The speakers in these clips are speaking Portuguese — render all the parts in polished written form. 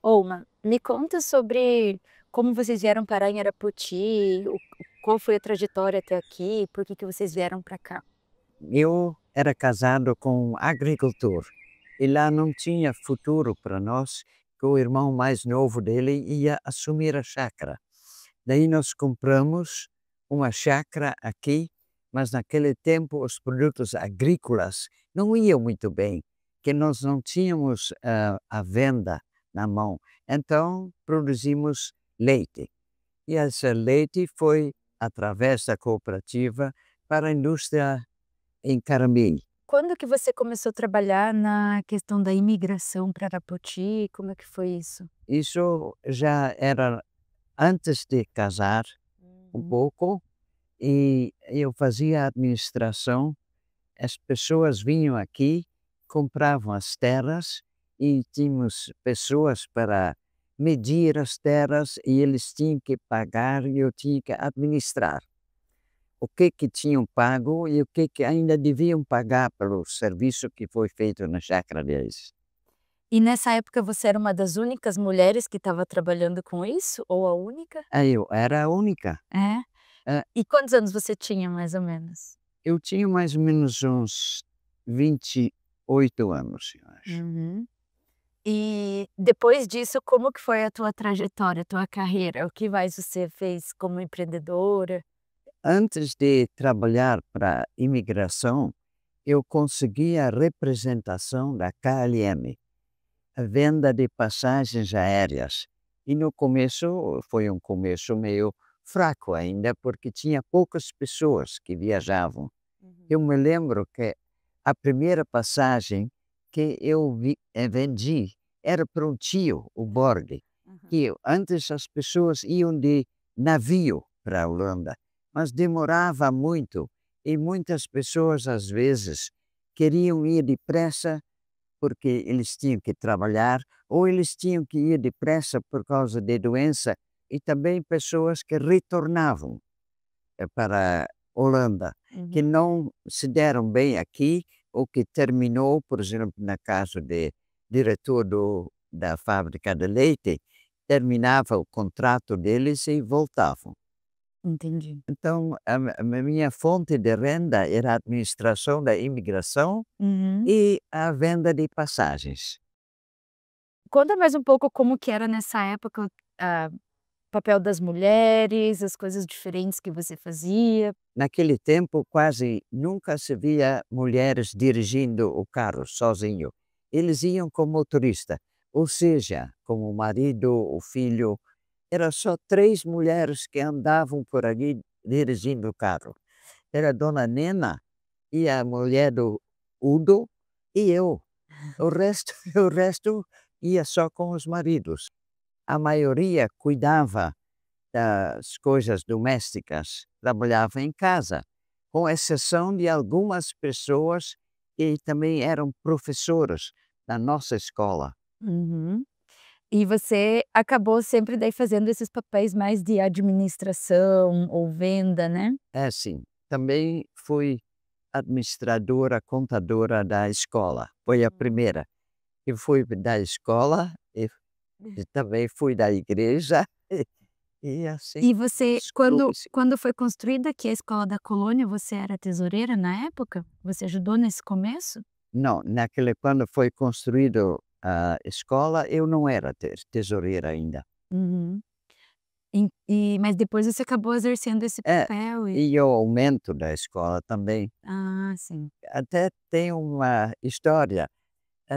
Oma, me conta sobre como vocês vieram parar em Arapoti, qual foi a trajetória até aqui, por que que vocês vieram para cá? Eu era casado com um agricultor e lá não tinha futuro para nós, que o irmão mais novo dele ia assumir a chácara. Daí nós compramos uma chácara aqui, mas naquele tempo os produtos agrícolas não iam muito bem, que nós não tínhamos a venda na mão. Então produzimos leite. E esse leite foi através da cooperativa para a indústria em Carambeí. Quando que você começou a trabalhar na questão da imigração para Arapoti, como é que foi isso? Isso já era antes de casar um Uhum. pouco, e eu fazia administração. As pessoas vinham aqui, compravam as terras e tínhamos pessoas para medir as terras e eles tinham que pagar e eu tinha que administrar. O que tinham pago e o que ainda deviam pagar pelo serviço que foi feito na chácara deles. E nessa época você era uma das únicas mulheres que estava trabalhando com isso, ou a única? Aí eu era a única. É? Ah, E quantos anos você tinha mais ou menos? eu tinha mais ou menos uns 28 anos, eu acho. Uhum. E depois disso, como que foi a tua trajetória, a tua carreira? O que mais você fez como empreendedora? Antes de trabalhar para a imigração, eu consegui a representação da KLM, a venda de passagens aéreas. E no começo, foi um começo meio fraco ainda, porque tinha poucas pessoas que viajavam. Eu Uhum. me lembro que a primeira passagem que eu vendi era para um tio, o Borg, Uhum. que antes as pessoas iam de navio para a Holanda, mas demorava muito e muitas pessoas às vezes queriam ir depressa porque eles tinham que trabalhar ou eles tinham que ir depressa por causa de doença e também pessoas que retornavam para a Holanda, que Uhum. não se deram bem aqui, ou que terminou, por exemplo, na casa de diretor da fábrica de leite, terminava o contrato deles e voltavam. Entendi. Então, a minha fonte de renda era a administração da imigração Uhum. e a venda de passagens. Conta mais um pouco como que era nessa época, o papel das mulheres, as coisas diferentes que você fazia. Naquele tempo, quase nunca se via mulheres dirigindo o carro sozinho. Eles iam com motorista, ou seja, como o marido, o filho. Era só 3 mulheres que andavam por ali dirigindo o carro. Era a dona Nena e a mulher do Udo e eu. O resto, o resto ia só com os maridos. A maioria cuidava das coisas domésticas, trabalhava em casa, com exceção de algumas pessoas que também eram professoras da nossa escola. Uhum. E você acabou sempre daí fazendo esses papéis mais de administração ou venda, né? É assim, também fui administradora, contadora da escola. Foi a Uhum. primeira. Eu fui da escola e também fui da igreja e assim E você, soube-se. quando foi construída aqui a escola da colônia, você era tesoureira na época? Você ajudou nesse começo? Não, naquele quando foi construído a escola, eu não era tesoureira ainda. Uhum. Mas depois você acabou exercendo esse É, papel e e o aumento da escola também. ah, sim. Até tem uma história,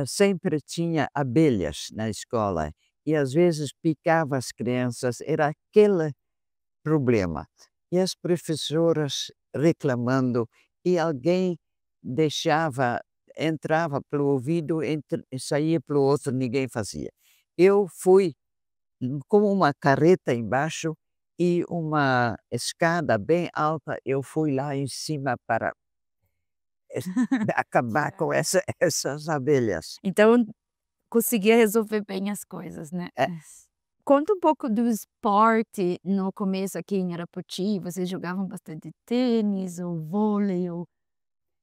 sempre tinha abelhas na escola e às vezes picava as crianças, era aquele problema. E as professoras reclamando e alguém deixava, entrava pelo ouvido, e saía pelo outro, ninguém fazia. Eu fui como uma carreta embaixo e uma escada bem alta, eu fui lá em cima para acabar com Tirar. essas abelhas. Então, conseguia resolver bem as coisas, né. É, Conta um pouco do esporte no começo aqui em Arapoti, vocês jogavam bastante tênis ou vôlei ou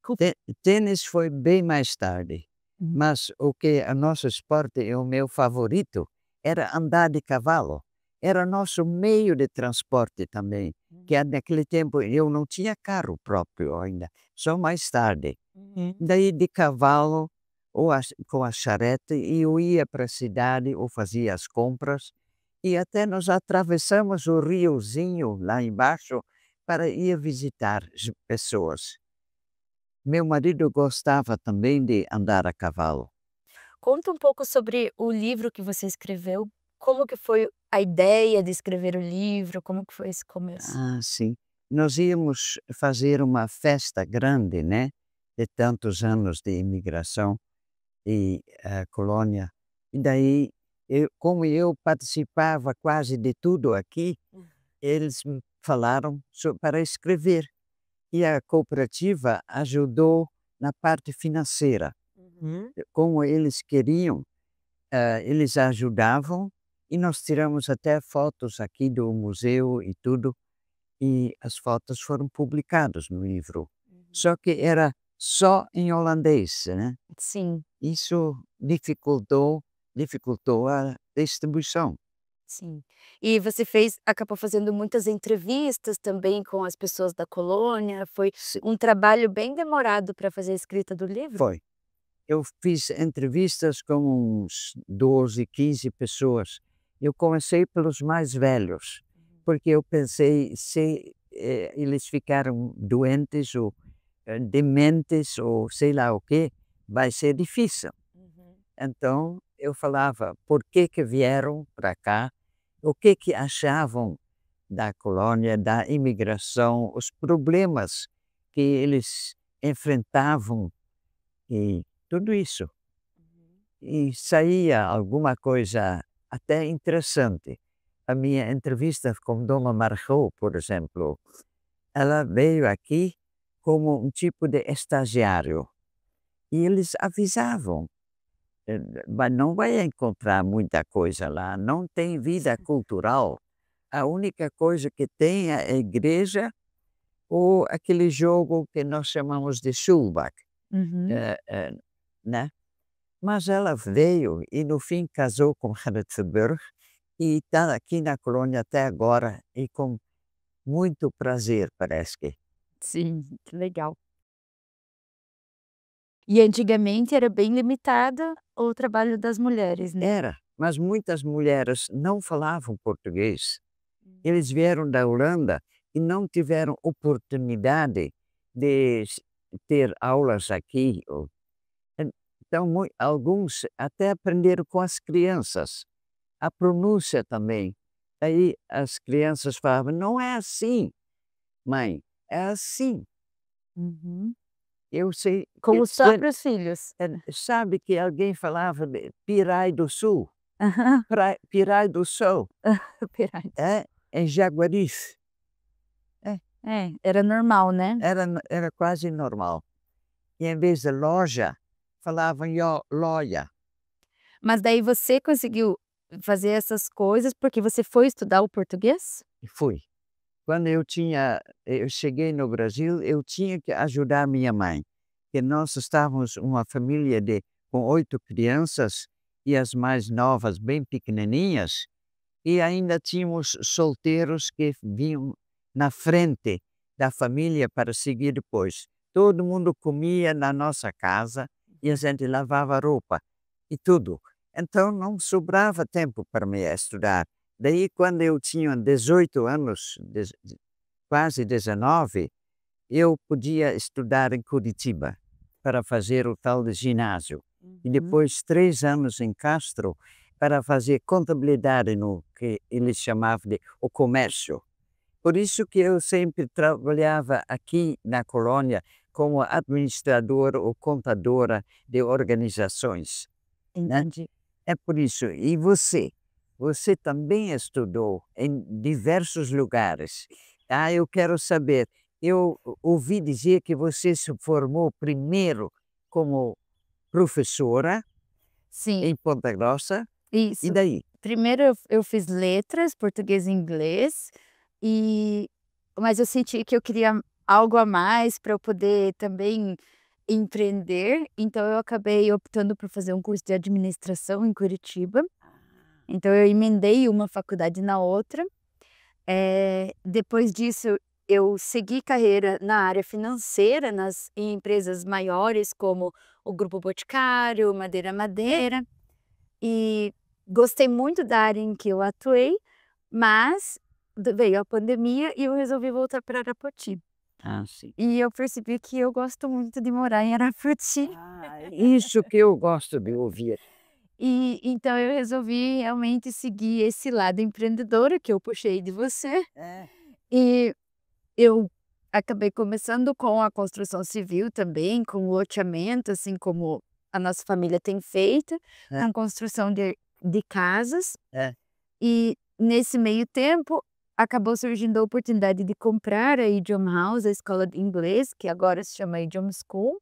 co tênis foi bem mais tarde, Uhum. mas o que o nosso esporte, o meu favorito, era andar de cavalo. Era nosso meio de transporte também, que naquele tempo eu não tinha carro próprio ainda, só mais tarde. Daí de cavalo ou com a charrete e eu ia para a cidade ou fazia as compras e até nós atravessamos o riozinho lá embaixo para ir visitar as pessoas. Meu marido gostava também de andar a cavalo. Conta um pouco sobre o livro que você escreveu, como que foi a ideia de escrever o livro, como que foi esse começo? Ah, sim. Nós íamos fazer uma festa grande, né, de tantos anos de imigração e a colônia. E daí, como eu participava quase de tudo aqui, eles me falaram para escrever. E a cooperativa ajudou na parte financeira. Como eles queriam, eles ajudavam e nós tiramos até fotos aqui do museu e tudo. E as fotos foram publicadas no livro. Só que era só em holandês, né? Sim, Isso dificultou a distribuição. sim. E você acabou fazendo muitas entrevistas também com as pessoas da colônia, foi Se um trabalho bem demorado para fazer a escrita do livro? Foi. Eu fiz entrevistas com uns 12, 15 pessoas. Eu comecei pelos mais velhos, porque eu pensei, se eles ficaram doentes ou dementes ou sei lá o quê, vai ser difícil. Então eu falava por que vieram para cá, o que achavam da colônia, da imigração, os problemas que eles enfrentavam e tudo isso. E saía alguma coisa até interessante. A minha entrevista com Dona Margot, por exemplo, ela veio aqui como um tipo de estagiário e eles avisavam: Mas não vai encontrar muita coisa lá, não tem vida cultural. A única coisa que tem é a igreja ou aquele jogo que nós chamamos de Schulbach, Uhum. né? Mas ela veio e no fim casou com Rutherford e está aqui na colônia até agora e com muito prazer, parece que. Sim, que legal. E antigamente era bem limitada o trabalho das mulheres, né? Era, mas muitas mulheres não falavam português. Eles vieram da Holanda e não tiveram oportunidade de ter aulas aqui. Então, alguns até aprenderam com as crianças, a pronúncia também. Aí as crianças falavam: não é assim, mãe, é assim. Uhum. Eu sei, Com os próprios filhos? sabe que alguém falava de Pirai do Sul, Aham. Pirai do Sul, Piratas. em Jaguarife. É, era normal, né? Era quase normal. E em vez de loja, falavam loja. Mas daí você conseguiu fazer essas coisas porque você foi estudar o português? E fui. Quando eu cheguei no Brasil, eu tinha que ajudar minha mãe, que nós estávamos uma família com 8 crianças e as mais novas bem pequenininhas, e ainda tínhamos solteiros que vinham na frente da família para seguir depois. Todo mundo comia na nossa casa e a gente lavava roupa e tudo. Então não sobrava tempo para me estudar. Daí, quando eu tinha 18 anos, quase 19, eu podia estudar em Curitiba para fazer o tal de ginásio. E Uhum. depois 3 anos em Castro para fazer contabilidade no que eles chamavam de o comércio. Por isso que eu sempre trabalhava aqui na colônia como administradora ou contadora de organizações, né? Entendi. É por isso. E você? Você também estudou em diversos lugares. Ah, eu quero saber. Eu ouvi dizer que você se formou primeiro como professora Sim, em Ponta Grossa. E isso. daí? Primeiro eu fiz letras, português e inglês, e mas eu senti que eu queria algo a mais para eu poder também empreender, então eu acabei optando por fazer um curso de administração em Curitiba. Então eu emendei uma faculdade na outra. Depois disso eu segui carreira na área financeira, em empresas maiores como o Grupo Boticário, Madeira Madeira, e gostei muito da área em que eu atuei, mas veio a pandemia e eu resolvi voltar para Arapoti. Ah, sim. E eu percebi que eu gosto muito de morar em Arapoti. Ah, isso que eu gosto de ouvir. E então eu resolvi realmente seguir esse lado empreendedora que eu puxei de você, É. e eu acabei começando com a construção civil também, com loteamento, assim como a nossa família tem feito, É. com construção de casas. É. E nesse meio tempo, acabou surgindo a oportunidade de comprar a Idiom House, a escola de inglês, que agora se chama Idiom School.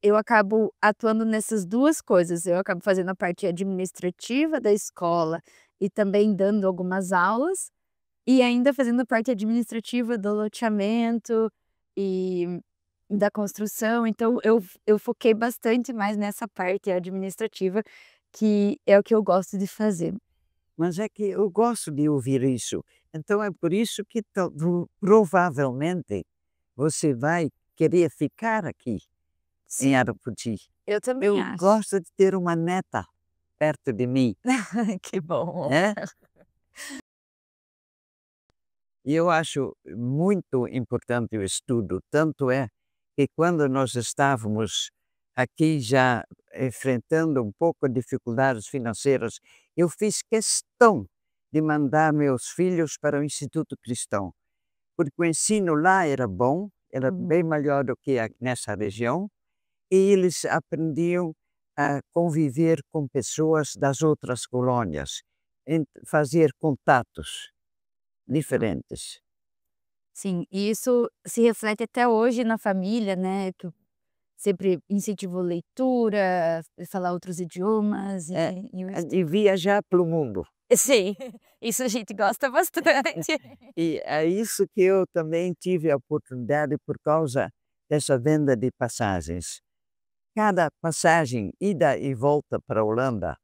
Eu acabo atuando nessas 2 coisas, eu acabo fazendo a parte administrativa da escola e também dando algumas aulas, e ainda fazendo a parte administrativa do loteamento e da construção, então eu foquei bastante mais nessa parte administrativa, que é o que eu gosto de fazer. Mas é que eu gosto de ouvir isso. Então é por isso que provavelmente você vai querer ficar aqui em Sim, Arapoti. eu também Eu acho. gosto de ter uma neta perto de mim, Que bom. é? E eu acho muito importante o estudo, tanto é que quando nós estávamos aqui já enfrentando um pouco dificuldades financeiras, eu fiz questão de mandar meus filhos para o Instituto Cristão, porque o ensino lá era bom, era bem Uhum. melhor do que nessa região, e eles aprendiam a conviver com pessoas das outras colônias, fazer contatos diferentes. Sim, e isso se reflete até hoje na família, né, que eu sempre incentivo leitura, falar outros idiomas É, e o de estudo. viajar para o mundo. Sim, isso a gente gosta bastante. E é isso que eu também tive a oportunidade por causa dessa venda de passagens. Cada passagem, ida e volta para a Holanda,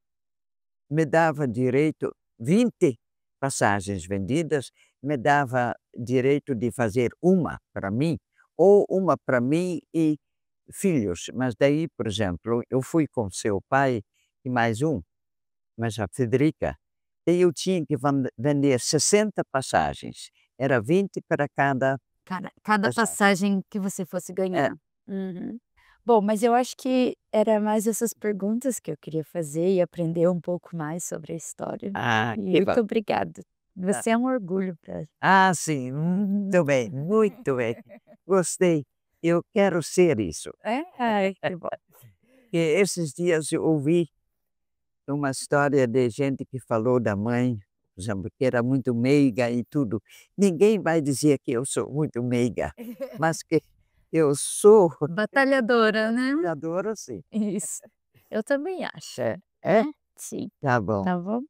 me dava direito 20 passagens vendidas, me dava direito de fazer uma para mim, ou uma para mim e filhos. Mas daí, por exemplo, eu fui com seu pai e mais um, mas a Federica, e eu tinha que vender 60 passagens, era 20 para cada Cada passagem. passagem que você fosse É. ganhar. Uhum. Bom, mas eu acho que era mais essas perguntas que eu queria fazer e aprender um pouco mais sobre a história. Ah, E que bom. muito obrigada. Tá. Você é um orgulho para Ah, sim, muito bem, muito bem. Gostei, eu quero ser isso. ai, que bom. Que esses dias eu ouvi uma história de gente que falou da mãe, por exemplo, que era muito meiga e tudo. Ninguém vai dizer que eu sou muito meiga, mas que eu sou Batalhadora, né? trabalhadora, sim. Isso. Eu também acho. É, Né? é? Sim, Tá bom. tá bom?